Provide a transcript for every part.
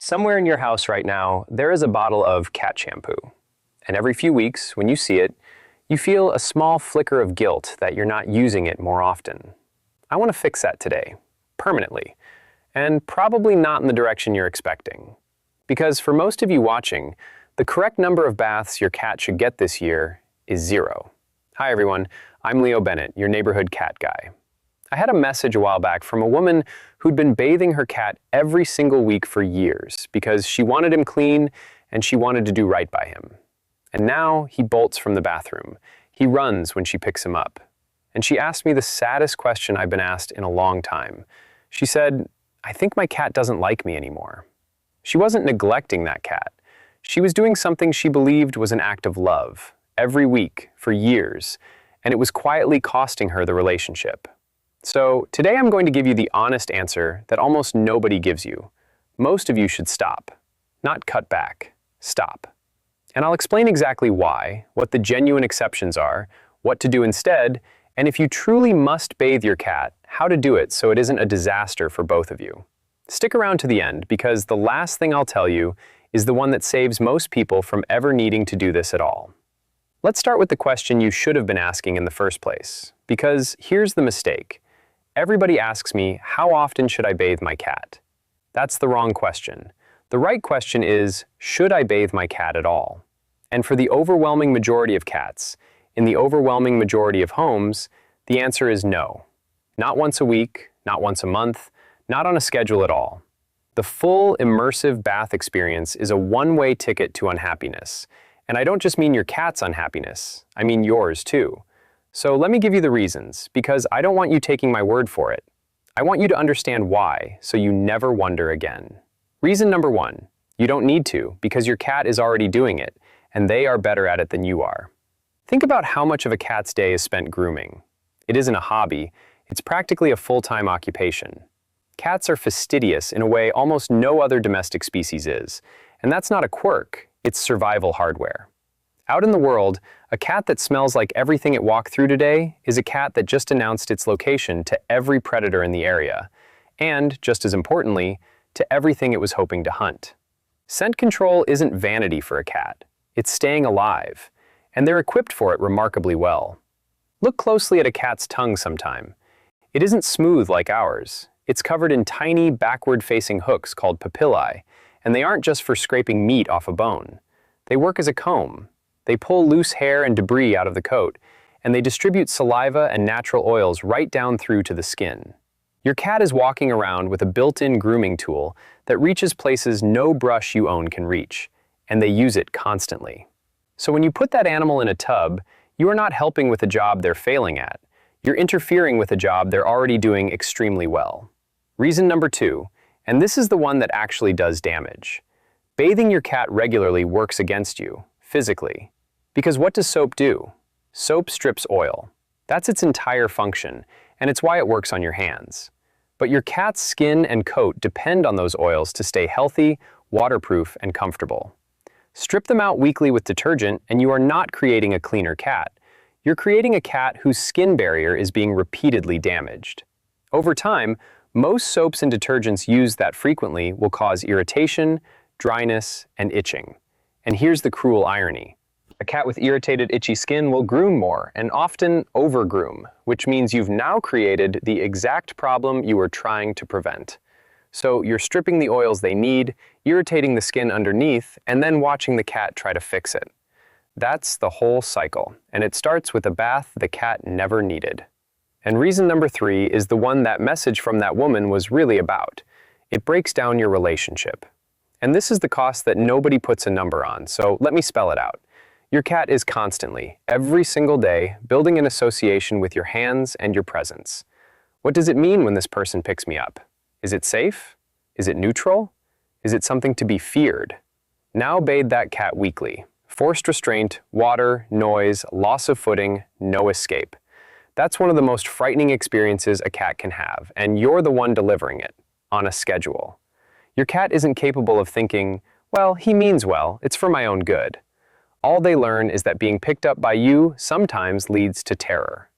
Somewhere in your house right now, there is a bottle of cat shampoo. And every few weeks, when you see it, you feel a small flicker of guilt that you're not using it more often. I want to fix that today, permanently, and probably not in the direction you're expecting. Because for most of you watching, the correct number of baths your cat should get this year is 0. Hi everyone, I'm Leo Bennett, your neighborhood cat guy. I had a message a while back from a woman who'd been bathing her cat every single week for years because she wanted him clean and she wanted to do right by him. And now he bolts from the bathroom. He runs when she picks him up. And she asked me the saddest question I've been asked in a long time. She said, "I think my cat doesn't like me anymore." She wasn't neglecting that cat. She was doing something she believed was an act of love, every week, for years, and it was quietly costing her the relationship. So today I'm going to give you the honest answer that almost nobody gives you. Most of you should stop. Not cut back. Stop. And I'll explain exactly why, what the genuine exceptions are, what to do instead, and if you truly must bathe your cat, how to do it so it isn't a disaster for both of you. Stick around to the end because the last thing I'll tell you is the one that saves most people from ever needing to do this at all. Let's start with the question you should have been asking in the first place, because here's the mistake. Everybody asks me, how often should I bathe my cat? That's the wrong question. The right question is, should I bathe my cat at all? And for the overwhelming majority of cats, in the overwhelming majority of homes, the answer is no. Not once a week, not once a month, not on a schedule at all. The full immersive bath experience is a one-way ticket to unhappiness. And I don't just mean your cat's unhappiness, I mean yours too. So let me give you the reasons, because I don't want you taking my word for it. I want you to understand why, so you never wonder again. Reason number 1, you don't need to, because your cat is already doing it, and they are better at it than you are. Think about how much of a cat's day is spent grooming. It isn't a hobby, it's practically a full-time occupation. Cats are fastidious in a way almost no other domestic species is, and that's not a quirk, it's survival hardware. Out in the world, a cat that smells like everything it walked through today is a cat that just announced its location to every predator in the area, and, just as importantly, to everything it was hoping to hunt. Scent control isn't vanity for a cat, it's staying alive, and they're equipped for it remarkably well. Look closely at a cat's tongue sometime. It isn't smooth like ours, it's covered in tiny backward-facing hooks called papillae, and they aren't just for scraping meat off a bone. They work as a comb. They pull loose hair and debris out of the coat, and they distribute saliva and natural oils right down through to the skin. Your cat is walking around with a built-in grooming tool that reaches places no brush you own can reach, and they use it constantly. So when you put that animal in a tub, you are not helping with a job they're failing at. You're interfering with a job they're already doing extremely well. Reason number 2, and this is the one that actually does damage. Bathing your cat regularly works against you, physically. Because what does soap do? Soap strips oil. That's its entire function, and it's why it works on your hands. But your cat's skin and coat depend on those oils to stay healthy, waterproof, and comfortable. Strip them out weekly with detergent, and you are not creating a cleaner cat. You're creating a cat whose skin barrier is being repeatedly damaged. Over time, most soaps and detergents used that frequently will cause irritation, dryness, and itching. And here's the cruel irony. A cat with irritated, itchy skin will groom more, and often over-groom, which means you've now created the exact problem you were trying to prevent. So you're stripping the oils they need, irritating the skin underneath, and then watching the cat try to fix it. That's the whole cycle, and it starts with a bath the cat never needed. And reason number 3 is the one that message from that woman was really about. It breaks down your relationship. And this is the cost that nobody puts a number on, so let me spell it out. Your cat is constantly, every single day, building an association with your hands and your presence. What does it mean when this person picks me up? Is it safe? Is it neutral? Is it something to be feared? Now bathe that cat weekly. Forced restraint, water, noise, loss of footing, no escape. That's one of the most frightening experiences a cat can have, and you're the one delivering it, on a schedule. Your cat isn't capable of thinking, well, he means well, it's for my own good. All they learn is that being picked up by you sometimes leads to terror.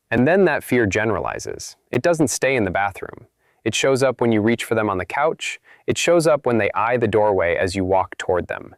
And then that fear generalizes. It doesn't stay in the bathroom. It shows up when you reach for them on the couch. It shows up when they eye the doorway as you walk toward them.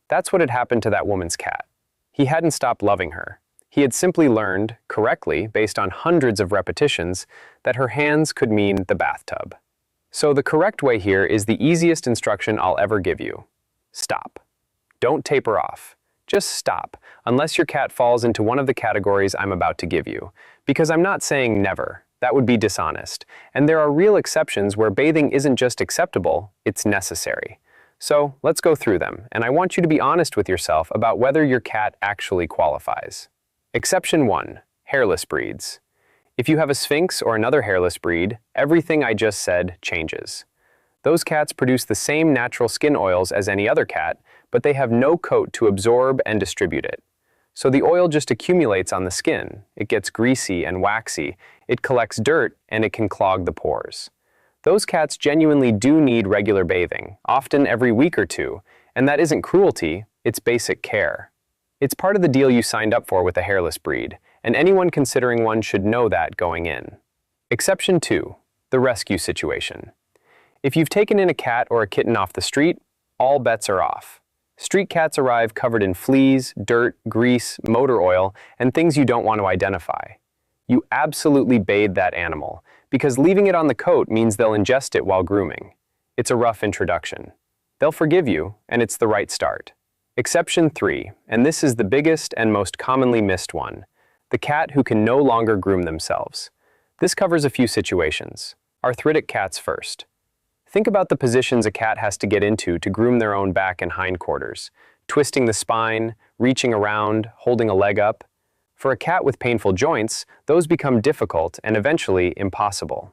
That's what had happened to that woman's cat. He hadn't stopped loving her. He had simply learned, correctly, based on hundreds of repetitions, that her hands could mean the bathtub. So the correct way here is the easiest instruction I'll ever give you. Stop. Don't taper off. Just stop, unless your cat falls into one of the categories I'm about to give you. Because I'm not saying never. That would be dishonest. And there are real exceptions where bathing isn't just acceptable, it's necessary. So let's go through them, and I want you to be honest with yourself about whether your cat actually qualifies. Exception 1. Hairless breeds. If you have a Sphinx or another hairless breed, everything I just said changes. Those cats produce the same natural skin oils as any other cat, but they have no coat to absorb and distribute it. So the oil just accumulates on the skin. It gets greasy and waxy, it collects dirt, and it can clog the pores. Those cats genuinely do need regular bathing, often every week or two, and that isn't cruelty, it's basic care. It's part of the deal you signed up for with a hairless breed, and anyone considering one should know that going in. Exception 2. The rescue situation. If you've taken in a cat or a kitten off the street, all bets are off. Street cats arrive covered in fleas, dirt, grease, motor oil, and things you don't want to identify. You absolutely bathe that animal, because leaving it on the coat means they'll ingest it while grooming. It's a rough introduction. They'll forgive you, and it's the right start. Exception 3, and this is the biggest and most commonly missed one, the cat who can no longer groom themselves. This covers a few situations. Arthritic cats first. Think about the positions a cat has to get into to groom their own back and hindquarters, twisting the spine, reaching around, holding a leg up. For a cat with painful joints, those become difficult and eventually impossible.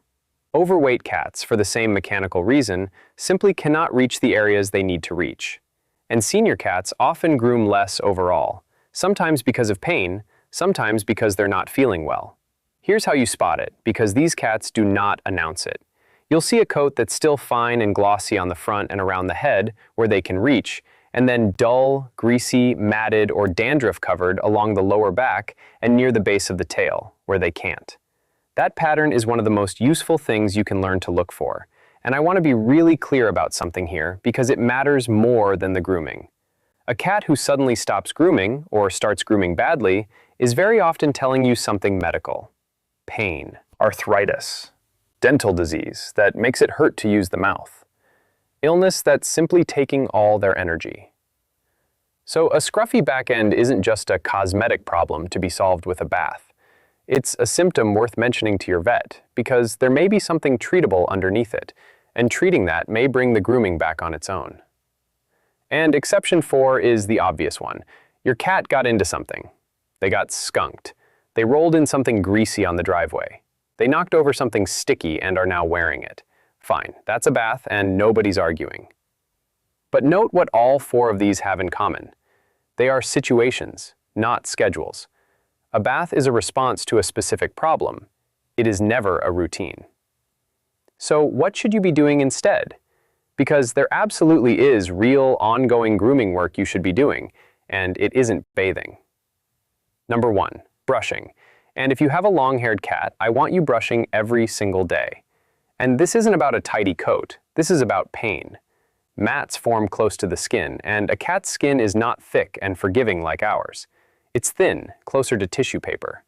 Overweight cats, for the same mechanical reason, simply cannot reach the areas they need to reach. And senior cats often groom less overall, sometimes because of pain, sometimes because they're not feeling well. Here's how you spot it, because these cats do not announce it. You'll see a coat that's still fine and glossy on the front and around the head, where they can reach, and then dull, greasy, matted, or dandruff-covered along the lower back and near the base of the tail, where they can't. That pattern is one of the most useful things you can learn to look for, and I want to be really clear about something here because it matters more than the grooming. A cat who suddenly stops grooming, or starts grooming badly, is very often telling you something medical. Pain, arthritis, dental disease that makes it hurt to use the mouth. Illness that's simply taking all their energy. So a scruffy back end isn't just a cosmetic problem to be solved with a bath. It's a symptom worth mentioning to your vet, because there may be something treatable underneath it, and treating that may bring the grooming back on its own. And exception 4 is the obvious one. Your cat got into something. They got skunked. They rolled in something greasy on the driveway. They knocked over something sticky and are now wearing it. Fine, that's a bath and nobody's arguing. But note what all 4 of these have in common. They are situations, not schedules. A bath is a response to a specific problem. It is never a routine. So what should you be doing instead? Because there absolutely is real, ongoing grooming work you should be doing, and it isn't bathing. Number 1, brushing. And if you have a long-haired cat, I want you brushing every single day. And this isn't about a tidy coat. This is about pain. Mats form close to the skin, and a cat's skin is not thick and forgiving like ours. It's thin, closer to tissue paper.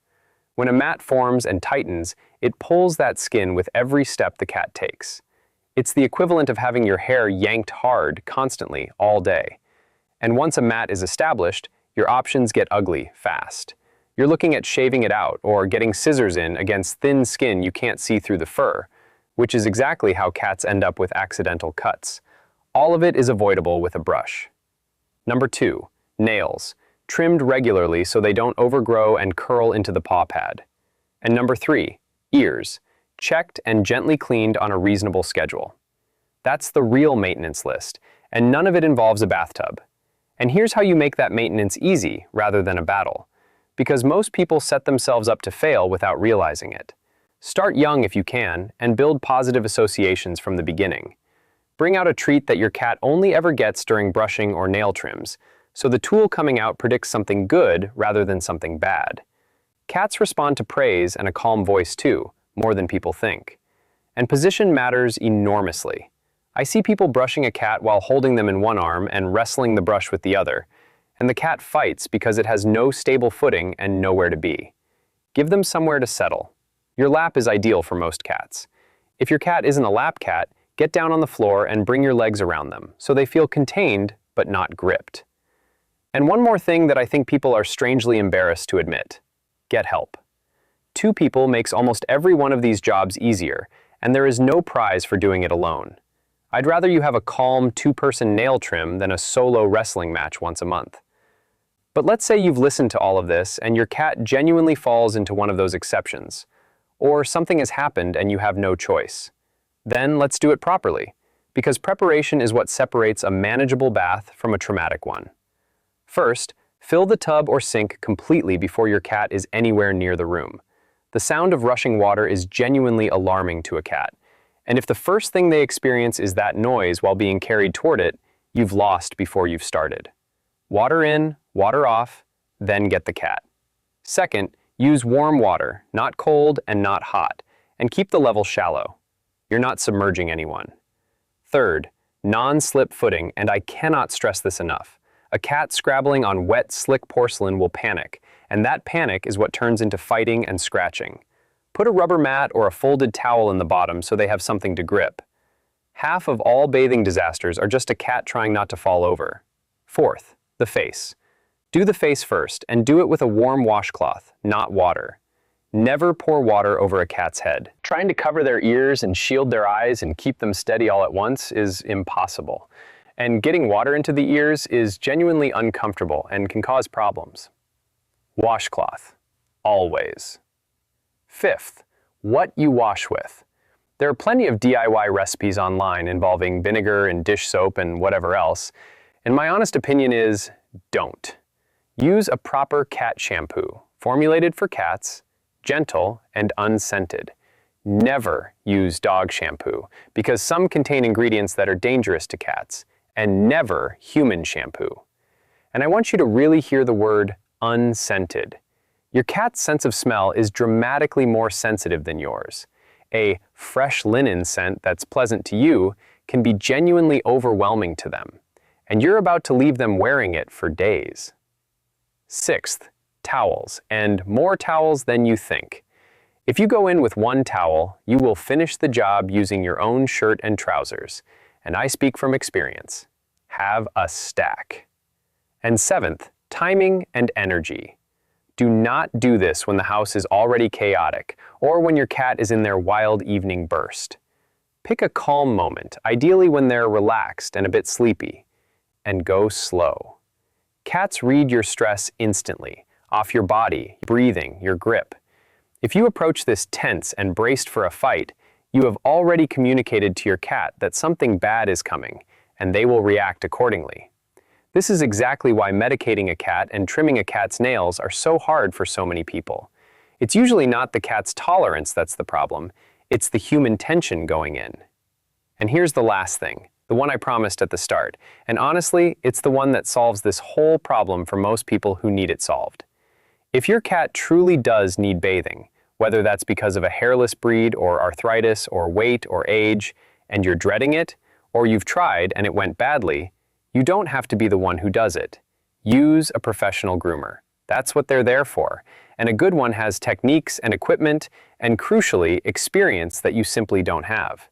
When a mat forms and tightens, it pulls that skin with every step the cat takes. It's the equivalent of having your hair yanked hard constantly all day. And once a mat is established, your options get ugly fast. You're looking at shaving it out or getting scissors in against thin skin you can't see through the fur, which is exactly how cats end up with accidental cuts. All of it is avoidable with a brush. Number 2, nails. Trimmed regularly so they don't overgrow and curl into the paw pad. And number 3, ears. Checked and gently cleaned on a reasonable schedule. That's the real maintenance list, and none of it involves a bathtub. And here's how you make that maintenance easy rather than a battle. Because most people set themselves up to fail without realizing it. Start young if you can, and build positive associations from the beginning. Bring out a treat that your cat only ever gets during brushing or nail trims, so the tool coming out predicts something good rather than something bad. Cats respond to praise and a calm voice too, more than people think. And position matters enormously. I see people brushing a cat while holding them in one arm and wrestling the brush with the other, and the cat fights because it has no stable footing and nowhere to be. Give them somewhere to settle. Your lap is ideal for most cats. If your cat isn't a lap cat, get down on the floor and bring your legs around them so they feel contained but not gripped. And one more thing that I think people are strangely embarrassed to admit: get help. 2 people makes almost every one of these jobs easier, and there is no prize for doing it alone. I'd rather you have a calm 2-person nail trim than a solo wrestling match once a month. But let's say you've listened to all of this and your cat genuinely falls into one of those exceptions, or something has happened and you have no choice. Then let's do it properly, because preparation is what separates a manageable bath from a traumatic one. First, fill the tub or sink completely before your cat is anywhere near the room. The sound of rushing water is genuinely alarming to a cat, and if the first thing they experience is that noise while being carried toward it, you've lost before you've started. Water in, water off, then get the cat. Second, use warm water, not cold and not hot, and keep the level shallow. You're not submerging anyone. Third, non-slip footing, and I cannot stress this enough. A cat scrabbling on wet, slick porcelain will panic, and that panic is what turns into fighting and scratching. Put a rubber mat or a folded towel in the bottom so they have something to grip. Half of all bathing disasters are just a cat trying not to fall over. Fourth, the face. Do the face first, and do it with a warm washcloth, not water. Never pour water over a cat's head. Trying to cover their ears and shield their eyes and keep them steady all at once is impossible. And getting water into the ears is genuinely uncomfortable and can cause problems. Washcloth. Always. Fifth, what you wash with. There are plenty of DIY recipes online involving vinegar and dish soap and whatever else, and my honest opinion is, don't. Use a proper cat shampoo, formulated for cats, gentle and unscented. Never use dog shampoo, because some contain ingredients that are dangerous to cats, and never human shampoo. And I want you to really hear the word unscented. Your cat's sense of smell is dramatically more sensitive than yours. A fresh linen scent that's pleasant to you can be genuinely overwhelming to them, and you're about to leave them wearing it for days. Sixth, towels, and more towels than you think. If you go in with one towel, you will finish the job using your own shirt and trousers, and I speak from experience. Have a stack. And seventh, timing and energy. Do not do this when the house is already chaotic or when your cat is in their wild evening burst. Pick a calm moment, ideally when they're relaxed and a bit sleepy, and go slow. Cats read your stress instantly, off your body, breathing, your grip. If you approach this tense and braced for a fight, you have already communicated to your cat that something bad is coming, and they will react accordingly. This is exactly why medicating a cat and trimming a cat's nails are so hard for so many people. It's usually not the cat's tolerance that's the problem, it's the human tension going in. And here's the last thing, the one I promised at the start, and honestly, it's the one that solves this whole problem for most people who need it solved. If your cat truly does need bathing, whether that's because of a hairless breed or arthritis or weight or age, and you're dreading it, or you've tried and it went badly, you don't have to be the one who does it. Use a professional groomer. That's what they're there for. And a good one has techniques and equipment and, crucially, experience that you simply don't have.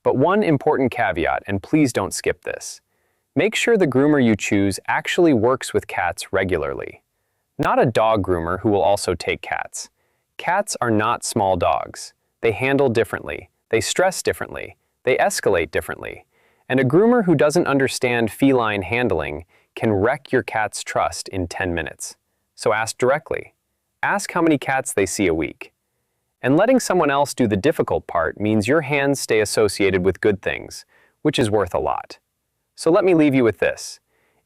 But one important caveat, and please don't skip this. Make sure the groomer you choose actually works with cats regularly. Not a dog groomer who will also take cats. Cats are not small dogs. They handle differently. They stress differently. They escalate differently. And a groomer who doesn't understand feline handling can wreck your cat's trust in 10 minutes. So ask directly. Ask how many cats they see a week. And letting someone else do the difficult part means your hands stay associated with good things, which is worth a lot. So let me leave you with this.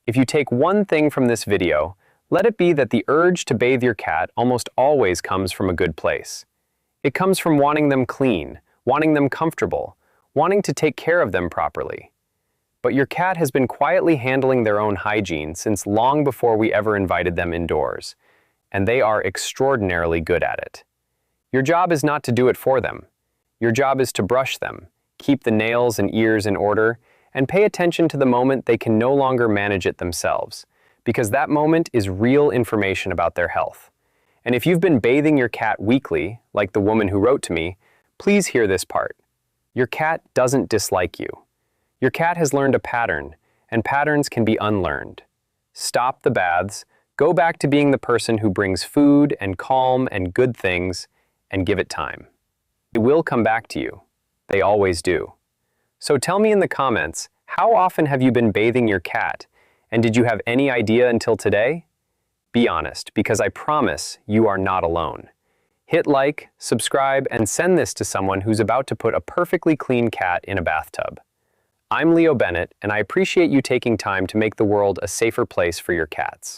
If you take one thing from this video, let it be that the urge to bathe your cat almost always comes from a good place. It comes from wanting them clean, wanting them comfortable, wanting to take care of them properly. But your cat has been quietly handling their own hygiene since long before we ever invited them indoors, and they are extraordinarily good at it. Your job is not to do it for them. Your job is to brush them, keep the nails and ears in order, and pay attention to the moment they can no longer manage it themselves, because that moment is real information about their health. And if you've been bathing your cat weekly, like the woman who wrote to me, please hear this part. Your cat doesn't dislike you. Your cat has learned a pattern, and patterns can be unlearned. Stop the baths, go back to being the person who brings food and calm and good things, and give it time. It will come back to you. They always do. So tell me in the comments, how often have you been bathing your cat, and did you have any idea until today? Be honest, because I promise you are not alone. Hit like, subscribe, and send this to someone who's about to put a perfectly clean cat in a bathtub. I'm Leo Bennett, and I appreciate you taking time to make the world a safer place for your cats.